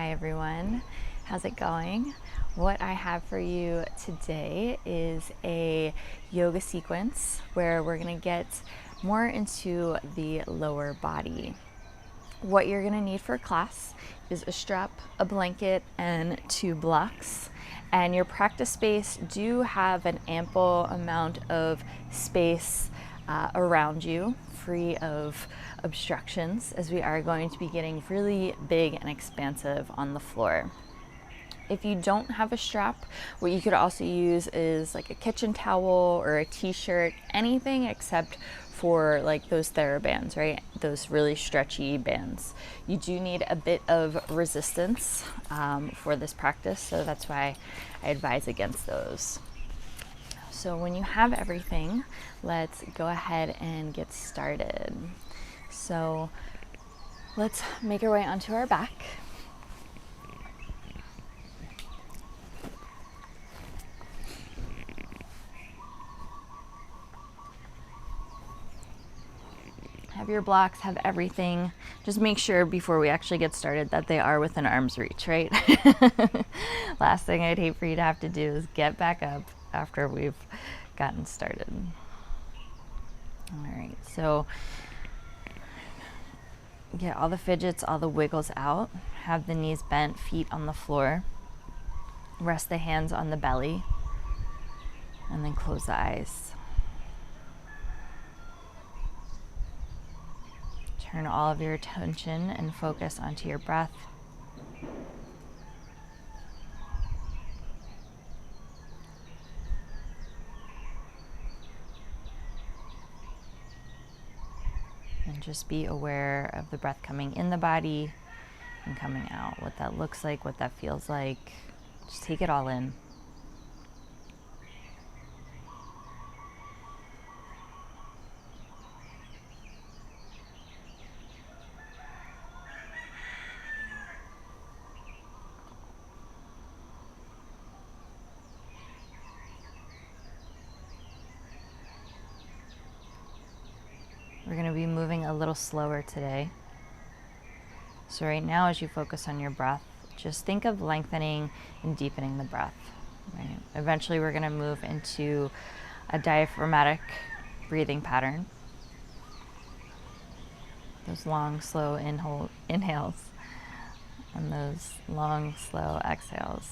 Hi everyone, how's it going? What I have for you today is a yoga sequence where we're gonna get more into the lower body. What you're gonna need for class is a strap, a blanket, and 2 blocks. And your practice space do have an ample amount of space around you, free of obstructions, as we are going to be getting really big and expansive on the floor. If you don't have a strap, what you could also use is like a kitchen towel or a t-shirt, anything except for like those TheraBands, right? Those really stretchy bands. You do need a bit of resistance for this practice, so that's why I advise against those. So when you have everything, let's go ahead and get started. So let's make our way onto our back. Have your blocks, have everything. Just make sure before we actually get started that they are within arm's reach, right? Last thing I'd hate for you to have to do is get back up after we've gotten started. All right, so get all the fidgets, all the wiggles out. Have the knees bent, feet on the floor. Rest the hands on the belly, and then close the eyes. Turn all of your attention and focus onto your breath. And just be aware of the breath coming in the body and coming out, what that looks like, what that feels like. Just take it all in. We're going to be moving a little slower today. So right now, as you focus on your breath, just think of lengthening and deepening the breath. Right? Eventually, we're going to move into a diaphragmatic breathing pattern. Those long, slow inhales and those long, slow exhales.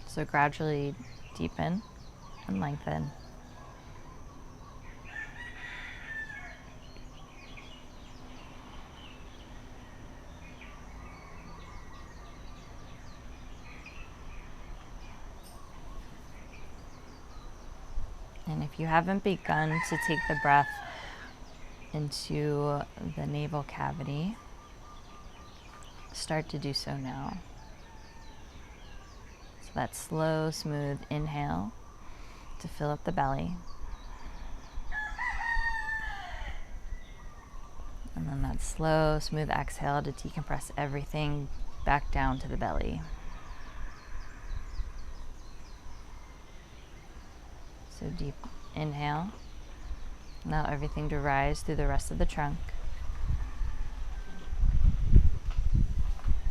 So gradually deepen and lengthen. And if you haven't begun to take the breath into the navel cavity, start to do so now. So that slow, smooth inhale to fill up the belly. And then that slow, smooth exhale to decompress everything back down to the belly. So deep inhale. Allow everything to rise through the rest of the trunk.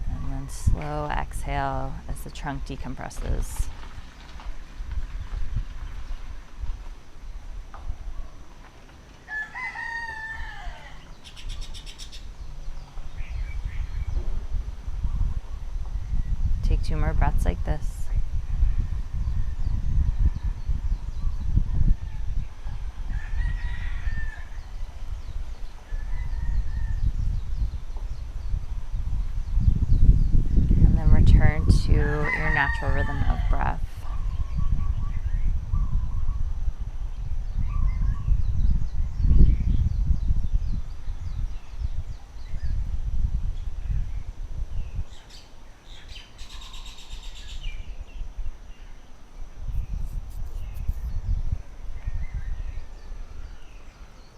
And then slow exhale as the trunk decompresses. Take 2 more breaths like this. Return to your natural rhythm of breath.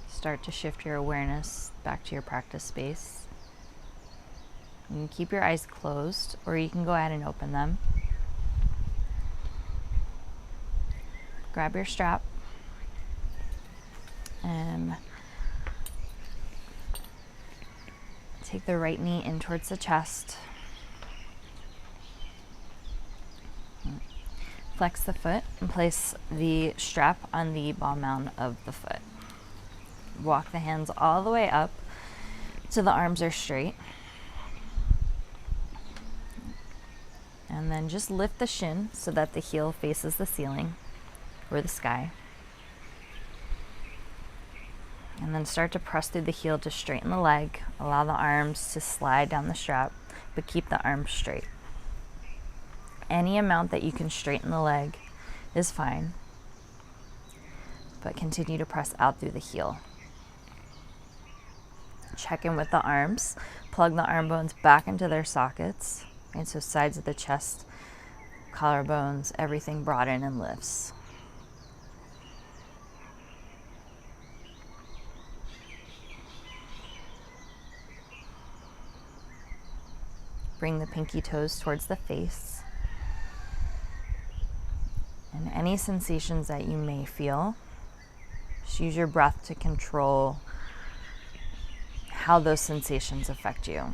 Start to shift your awareness back to your practice space. You can keep your eyes closed, or you can go ahead and open them. Grab your strap and Take the right knee in towards the chest. Flex the foot and place the strap on the ball mound of the foot. Walk the hands all the way up so the arms are straight. And then just lift the shin so that the heel faces the ceiling or the sky. And then start to press through the heel to straighten the leg. Allow the arms to slide down the strap, but keep the arms straight. Any amount that you can straighten the leg is fine, but continue to press out through the heel. Check in with the arms. Plug the arm bones back into their sockets. And so sides of the chest, collarbones, everything broaden and lifts. Bring the pinky toes towards the face. And any sensations that you may feel, just use your breath to control how those sensations affect you.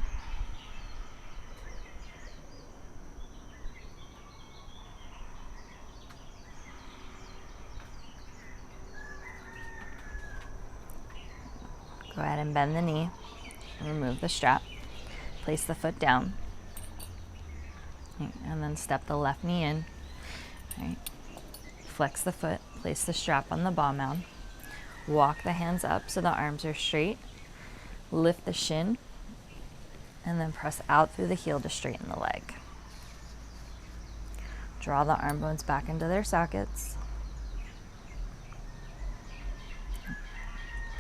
Go ahead and bend the knee, remove the strap, place the foot down, and then step the left knee in. Right. Flex the foot, place the strap on the ball mound, walk the hands up so the arms are straight, lift the shin, and then press out through the heel to straighten the leg. Draw the arm bones back into their sockets.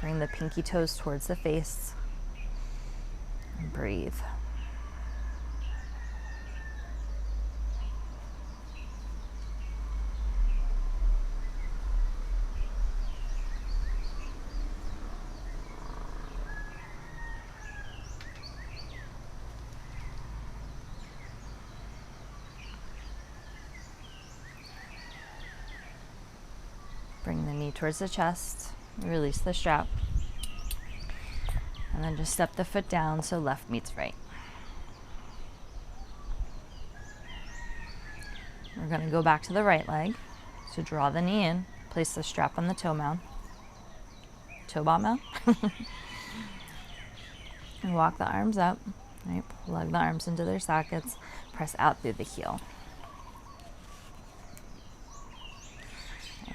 Bring the pinky toes towards the face and breathe. Bring the knee towards the chest, release the strap, and then just step the foot down so left meets right. We're going to go back to the right leg. So draw the knee in, place the strap on the toe mound, toe ball mound, and walk the arms up. Right, plug the arms into their sockets, press out through the heel.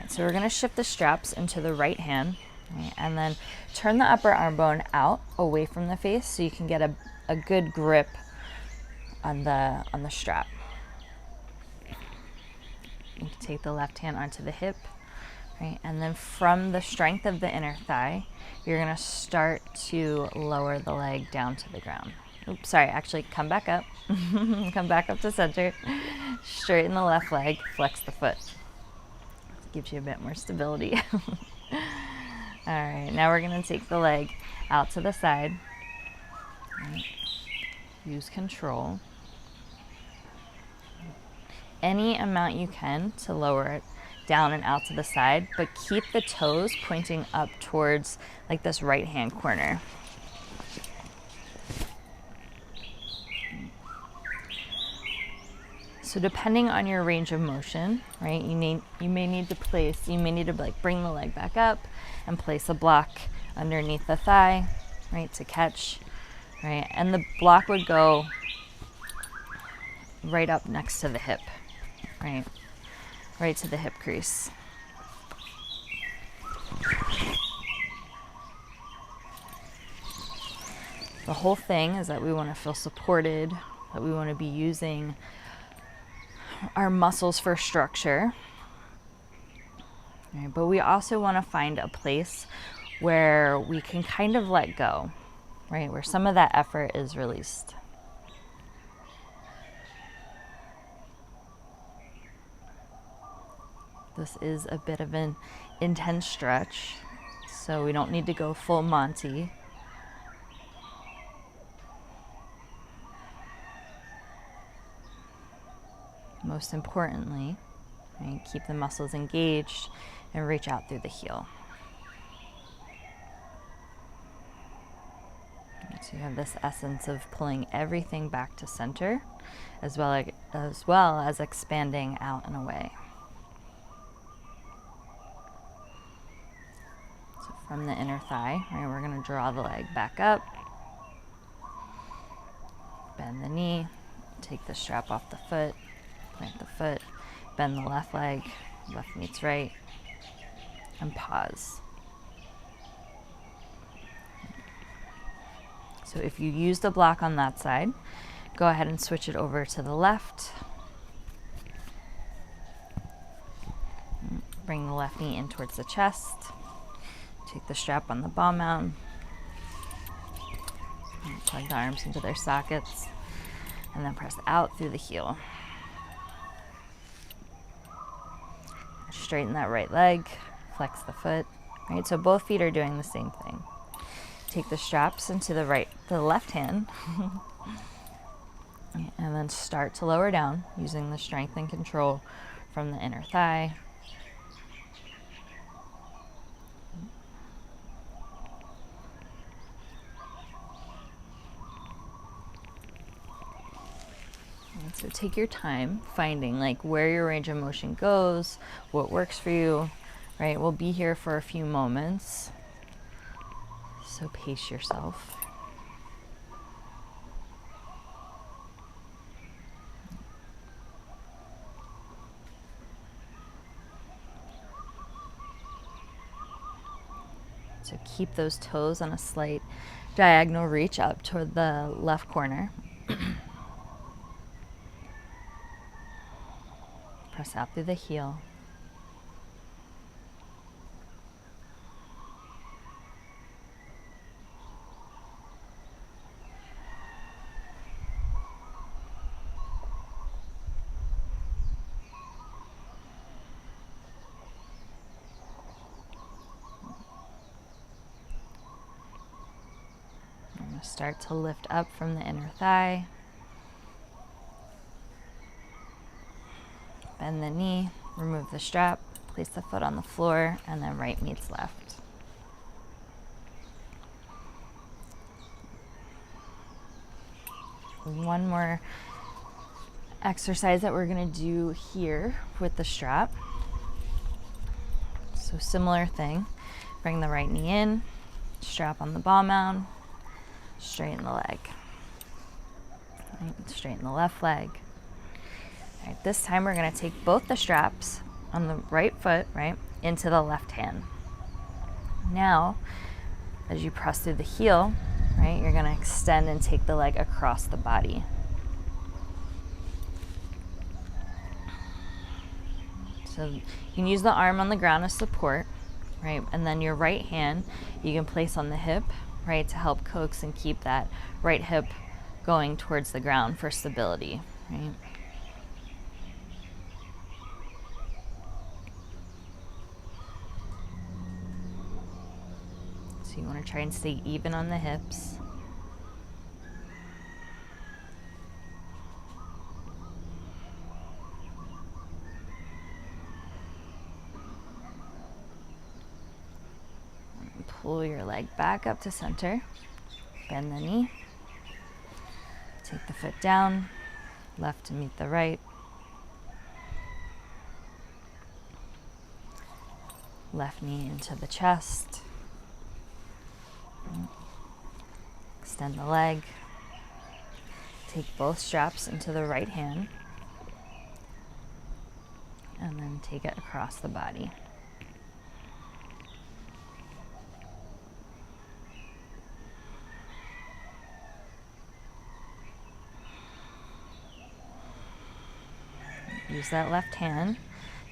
So we're going to shift the straps into the right hand, right, and then turn the upper arm bone out away from the face so you can get a good grip on the strap. You can take the left hand onto the hip, right, and then from the strength of the inner thigh, you're going to start to lower the leg down to the ground. Oops, sorry, actually come back up. Come back up to center. Straighten the left leg, flex the foot. Gives you a bit more stability. All right, now we're going to take the leg out to the side. Right. Use control. Any amount you can to lower it down and out to the side, but keep the toes pointing up towards like this right hand corner. So depending on your range of motion, right, you may need to like bring the leg back up and place a block underneath the thigh, right, to catch, right, and the block would go right up next to the hip, right to the hip crease. The whole thing is that we want to feel supported, that we want to be using our muscles for structure, right? But we also want to find a place where we can kind of let go, right? Where some of that effort is released. This is a bit of an intense stretch, so we don't need to go full Monty. Most importantly, right, keep the muscles engaged and reach out through the heel. So you have this essence of pulling everything back to center, as well as expanding out and away. So from the inner thigh, right, we're going to draw the leg back up, bend the knee, take the strap off the foot, plant the foot, bend the left leg, left meets right, and pause. So if you used a block on that side, go ahead and switch it over to the left. Bring the left knee in towards the chest. Take the strap on the ball mount. Plug the arms into their sockets. And then press out through the heel. Straighten that right leg. Flex the foot. Right, so both feet are doing the same thing. Take the straps into the left hand. And then start to lower down using the strength and control from the inner thigh. And so take your time finding like where your range of motion goes, what works for you, right? We'll be here for a few moments. So pace yourself. So keep those toes on a slight diagonal reach up toward the left corner. Press out through the heel. Start to lift up from the inner thigh. Bend the knee, remove the strap, place the foot on the floor, and then right meets left. One more exercise that we're going to do here with the strap. So similar thing. Bring the right knee in, strap on the ball mount. Straighten the leg. Right, straighten the left leg. All right, this time we're going to take both the straps on the right foot, right, into the left hand. Now, as you press through the heel, right, you're going to extend and take the leg across the body. So you can use the arm on the ground as support, right, and then your right hand you can place on the hip, right, to help coax and keep that right hip going towards the ground for stability, right? So you want to try and stay even on the hips. Pull your leg back up to center, bend the knee, take the foot down, left to meet the right, left knee into the chest, extend the leg, take both straps into the right hand, and then take it across the body. Use that left hand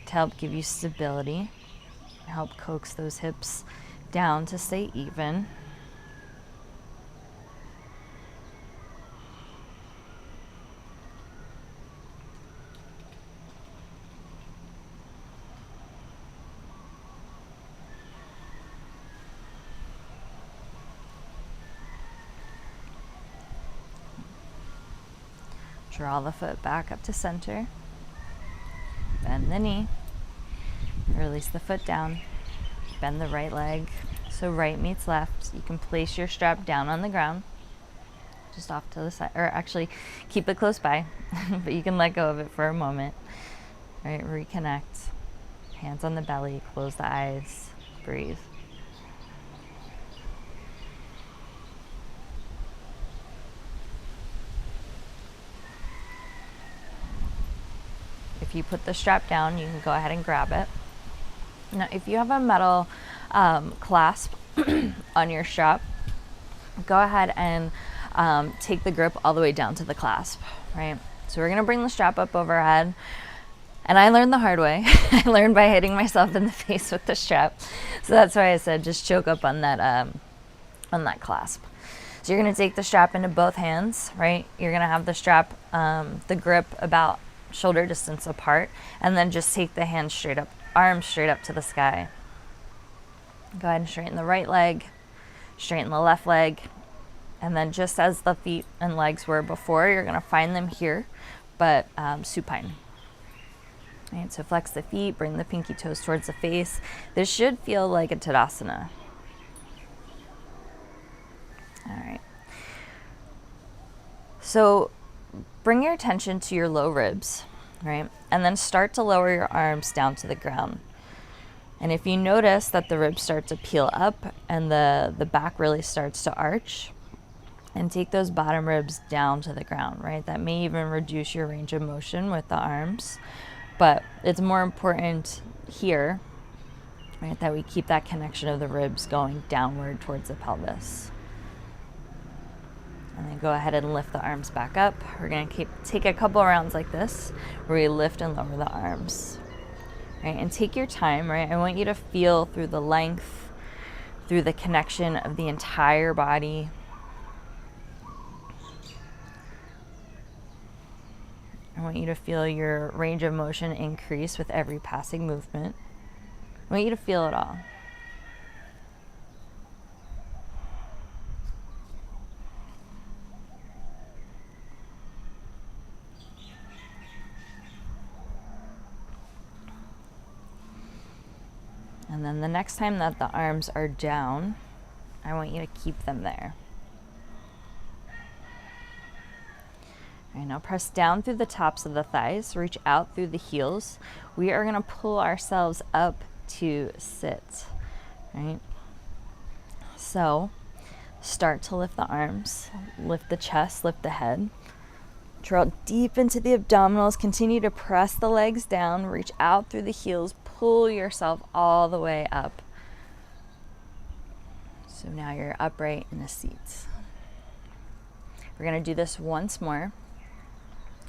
to help give you stability, help coax those hips down to stay even. Draw the foot back up to center. Bend the knee, release the foot down, bend the right leg, so right meets left. You can place your strap down on the ground. just off to the side, or actually keep it close by, but you can let go of it for a moment. Right, reconnect. Hands on the belly, close the eyes, breathe. If you put the strap down, you can go ahead and grab it. Now, if you have a metal clasp on your strap, go ahead and take the grip all the way down to the clasp, right? So we're gonna bring the strap up overhead. And I learned the hard way. I learned by hitting myself in the face with the strap. So that's why I said just choke up on that clasp. So you're gonna take the strap into both hands, right? You're gonna have the strap, the grip about shoulder distance apart, and then just take the hands straight up, arms straight up to the sky. Go ahead and straighten the right leg, straighten the left leg, and then just as the feet and legs were before, you're gonna find them here, but supine. Right, so flex the feet, bring the pinky toes towards the face. This should feel like a Tadasana. All right. So bring your attention to your low ribs, right? And then start to lower your arms down to the ground. And if you notice that the ribs start to peel up and the back really starts to arch, and take those bottom ribs down to the ground, right? That may even reduce your range of motion with the arms. But it's more important here, right, that we keep that connection of the ribs going downward towards the pelvis. And then go ahead and lift the arms back up. We're gonna take a couple rounds like this, where we lift and lower the arms, right? And take your time, right? I want you to feel through the length, through the connection of the entire body. I want you to feel your range of motion increase with every passing movement. I want you to feel it all. And then the next time that the arms are down, I want you to keep them there. All right, now press down through the tops of the thighs, reach out through the heels. We are gonna pull ourselves up to sit, right? So start to lift the arms, lift the chest, lift the head. Draw deep into the abdominals, continue to press the legs down, reach out through the heels, pull yourself all the way up. So now you're upright in a seat. We're gonna do this once more.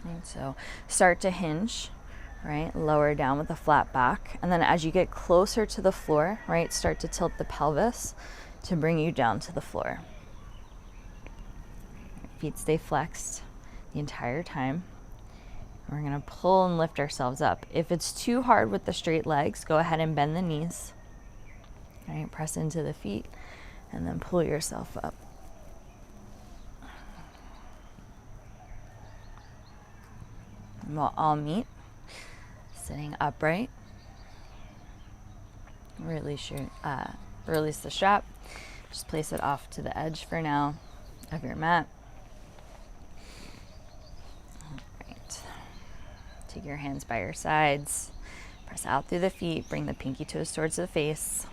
Right, so start to hinge, right? Lower down with a flat back. And then as you get closer to the floor, right, start to tilt the pelvis to bring you down to the floor. Feet stay flexed the entire time. We're gonna pull and lift ourselves up. If it's too hard with the straight legs, go ahead and bend the knees. All right, press into the feet and then pull yourself up. And we'll all meet, sitting upright. Release the strap. Just place it off to the edge for now of your mat. All right. Take your hands by your sides. Press out through the feet. Bring the pinky toes towards the face.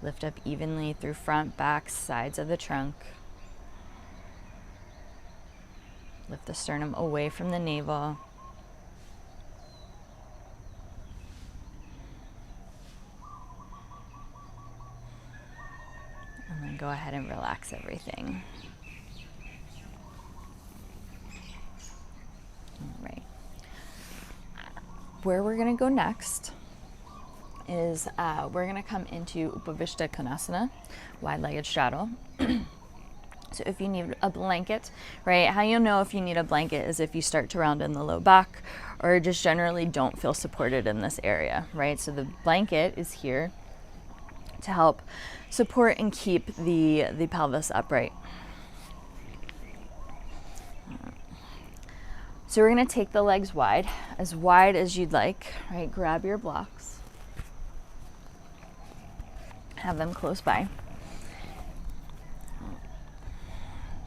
Lift up evenly through front, back, sides of the trunk. Lift the sternum away from the navel. And then go ahead and relax everything. All right. Where we're gonna go next is we're gonna come into Upavishta Konasana, wide-legged straddle. So if you need a blanket, right, how you'll know if you need a blanket is if you start to round in the low back or just generally don't feel supported in this area, right? So the blanket is here to help support and keep the pelvis upright. So we're gonna take the legs wide as you'd like, right? Grab your blocks. Have them close by.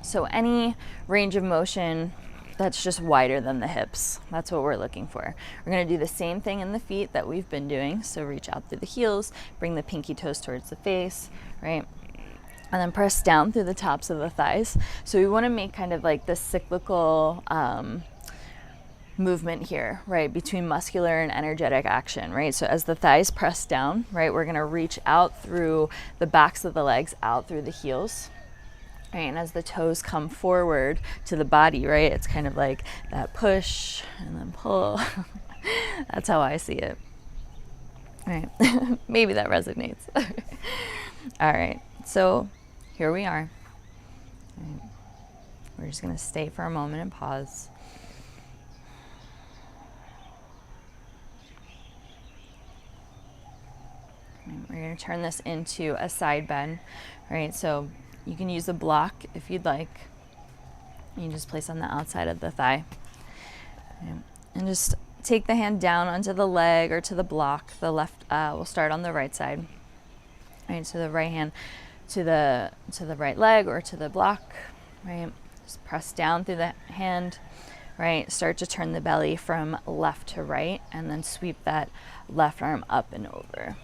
So any range of motion that's just wider than the hips, that's what we're looking for. We're going to do the same thing in the feet that we've been doing. So reach out through the heels, bring the pinky toes towards the face, right? And then press down through the tops of the thighs. So we want to make kind of like this cyclical movement here, right, between muscular and energetic action, right? So as the thighs press down, right, we're going to reach out through the backs of the legs, out through the heels. Right, and as the toes come forward to the body, right, it's kind of like that push and then pull. That's how I see it. Right. Maybe that resonates. All right, so here we are. Right. We're just going to stay for a moment and pause. We're going to turn this into a side bend, right? So you can use a block if you'd like. You just place on the outside of the thigh. Okay. And just take the hand down onto the leg or to the block. The left, we'll start on the right side. Right, so the right hand to the right leg or to the block, right? Just press down through the hand, right? Start to turn the belly from left to right and then sweep that left arm up and over.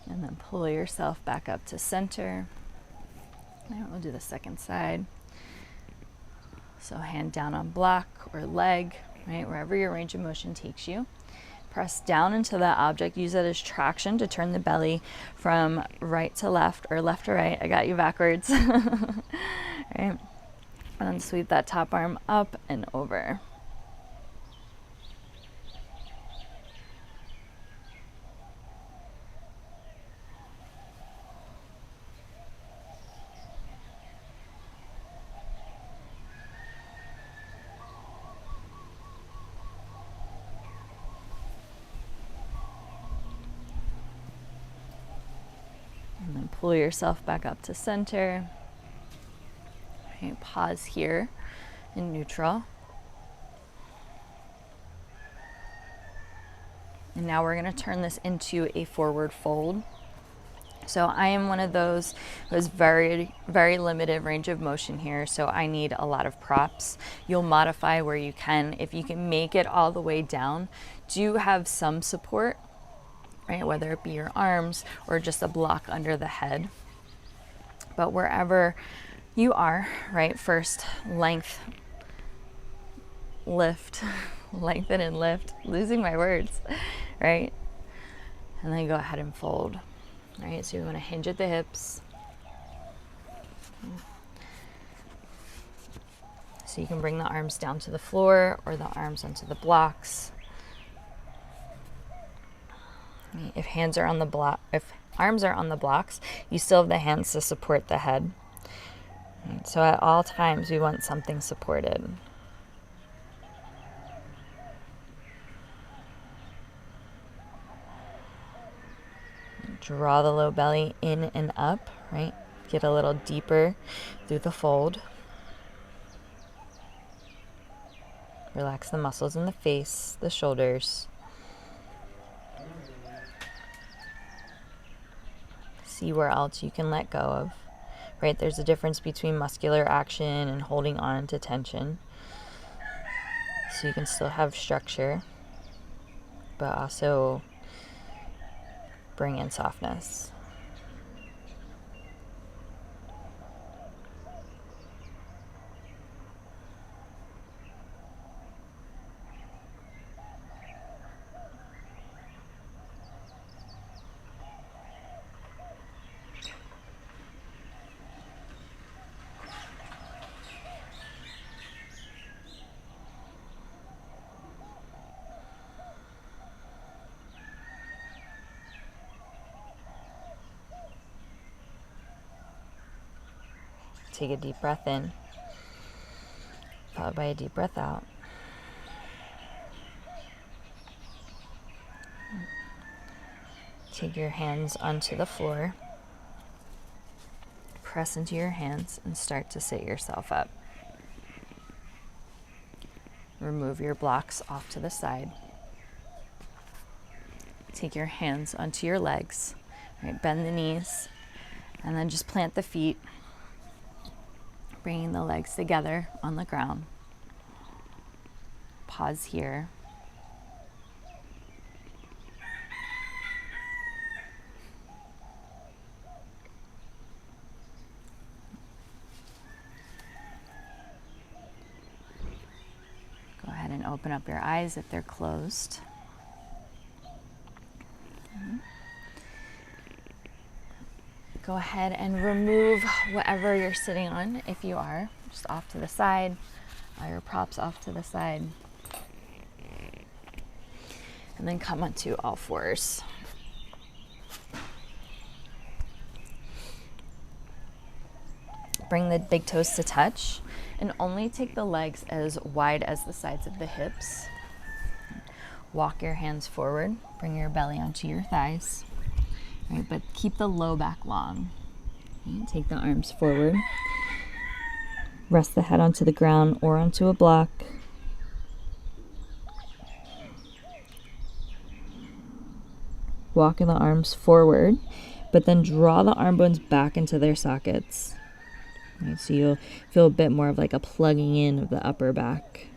And then pull yourself back up to center. And we'll do the second side. So hand down on block or leg, right? Wherever your range of motion takes you. Press down into that object. Use it as traction to turn the belly from right to left or left to right. I got you backwards. Right? And then sweep that top arm up and over. And then pull yourself back up to center. Okay, pause here in neutral. And now we're going to turn this into a forward fold. So I am one of those who has very, very limited range of motion here, so I need a lot of props. You'll modify where you can. If you can make it all the way down, do have some support, right? Whether it be your arms or just a block under the head. But wherever you are, right, first length, lift, lengthen and lift, losing my words, right? And then go ahead and fold. All right, so you want to hinge at the hips. So you can bring the arms down to the floor or the arms onto the blocks. If hands are on the block, if arms are on the blocks, you still have the hands to support the head. So at all times, we want something supported. Draw the low belly in and up, right? Get a little deeper through the fold. Relax the muscles in the face, the shoulders. See where else you can let go of, right? There's a difference between muscular action and holding on to tension. So you can still have structure, but also bring in softness. Take a deep breath in, followed by a deep breath out. Take your hands onto the floor. Press into your hands and start to sit yourself up. Remove your blocks off to the side. Take your hands onto your legs. Right, bend the knees and then just plant the feet, bringing the legs together on the ground. Pause here. Go ahead and open up your eyes if they're closed. Go ahead and remove whatever you're sitting on, if you are, just off to the side, all your props off to the side. And then come onto all fours. Bring the big toes to touch and only take the legs as wide as the sides of the hips. Walk your hands forward, bring your belly onto your thighs. Right, but keep the low back long. Okay, take the arms forward. Rest the head onto the ground or onto a block. Walk the arms forward, but then draw the arm bones back into their sockets. Right, so you'll feel a bit more of like a plugging in of the upper back.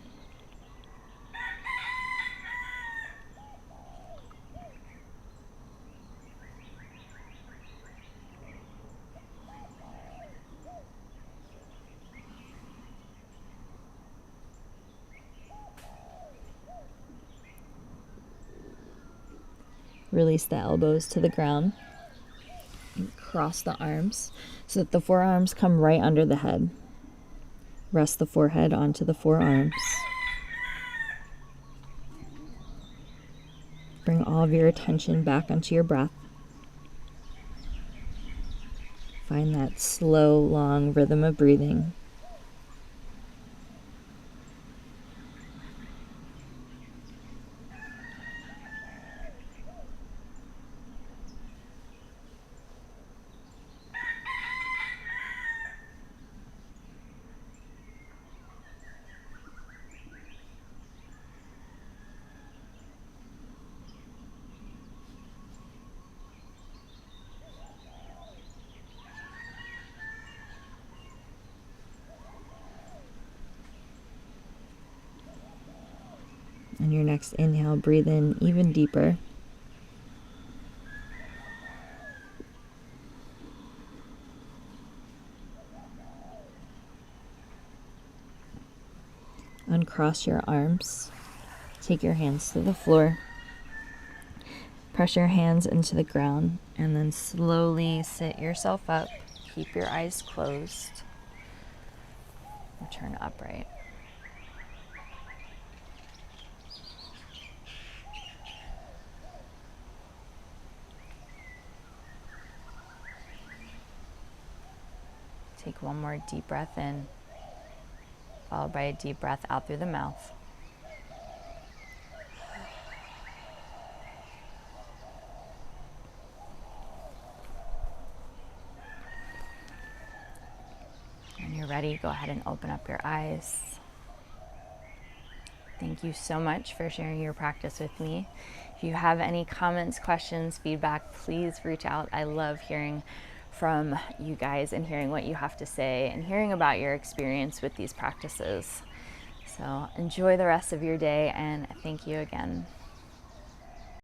Release the elbows to the ground. And cross the arms so that the forearms come right under the head. Rest the forehead onto the forearms. Bring all of your attention back onto your breath. Find that slow, long rhythm of breathing. On your next inhale, breathe in even deeper. Uncross your arms. Take your hands to the floor. Press your hands into the ground and then slowly sit yourself up. Keep your eyes closed. Return upright. Take one more deep breath in, followed by a deep breath out through the mouth. When you're ready, go ahead and open up your eyes. Thank you so much for sharing your practice with me. If you have any comments, questions, feedback, please reach out. I love hearing from you guys and hearing what you have to say and hearing about your experience with these practices. So enjoy the rest of your day and thank you again.